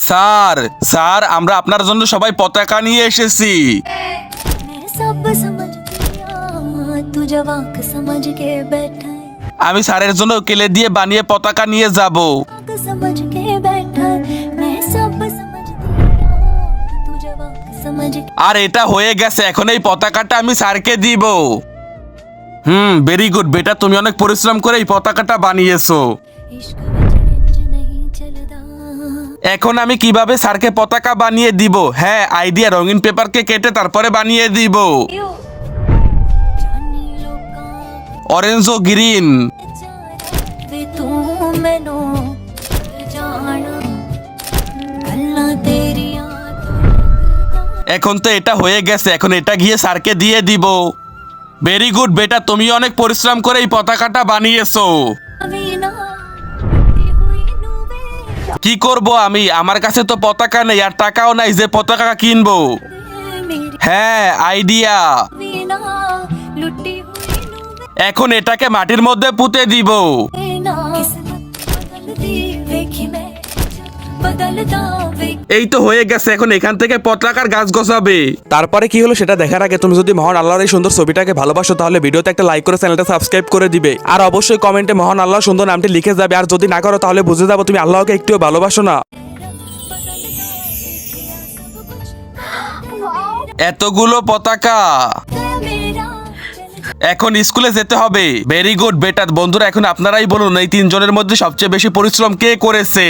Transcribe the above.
Sir sir আমরা আপনার জন্য সবাই পতাকা নিয়ে এসেছি। मैं सब समझ गया तू जवाक समझ के बैठा है আমি স্যারের জন্য কেলে দিয়ে বানিয়ে পতাকা নিয়ে যাব। वाक समझ के बैठा है मैं सब समझ गया तू जवाक समझ के আর এটা হয়ে গেছে, এখন এই পতাকাটা আমি স্যারকে দিব। ভেরি গুড বেটা, তুমি অনেক পরিশ্রম করে এই পতাকাটা বানিয়েছো। इश्क में चेंज नहीं चलदा এখন আমি কিভাবে স্যারকে পতাকা বানিয়ে দিব? হ্যাঁ, আইডিয়া, রঙিন পেপারকে কেটে তারপরে বানিয়ে দিব। जानी लोका অরেঞ্জ ও গ্রিন। वे तू मैनू जाना गल्लां तेरियां এখন তো এটা হয়ে গেছে, এখন এটা গিয়ে স্যারকে দিয়ে দিব। ভেরি গুড বেটা, তুমি অনেক পরিশ্রম করে এই পতাকাটা বানিয়েছো। वीना टी हुई नुवे কি করব আমি? আমার কাছে তো পতাকা নেই আর টাকাও নাই যে পতাকা কিনবো। मेरी হ্যাঁ, আইডিয়া। वीना लुटी हुई नुवे এখন এটাকে মাটির মধ্যে পুঁতে দিব। ना किस्मत बदलदी वेखी मैं बदलदा वे এই তো হয়ে গেছে, এখন এখান থেকে পতাকার গাছ গছাবে। তারপরে কি হলো সেটা দেখার আগে তুমি যদি মহান আল্লাহর এই সুন্দর ছবিটাকে ভালোবাসো তাহলে ভিডিওতে একটা লাইক করে চ্যানেলটা সাবস্ক্রাইব করে দিবে আর অবশ্যই কমেন্টে মহান আল্লাহর সুন্দর নামটি লিখে যাবে। আর যদি না করো তাহলে বুঝে যাবো তুমি আল্লাহকে একটুও ভালোবাসো না। এতগুলো পতাকা, मेरा এখন স্কুলে যেতে হবে। ভেরি গুড বেটা, বন্ধুরা এখন আপনারাই বলুন এই তিনজনের মধ্যে সবচেয়ে বেশি পরিশ্রম কে করেছে?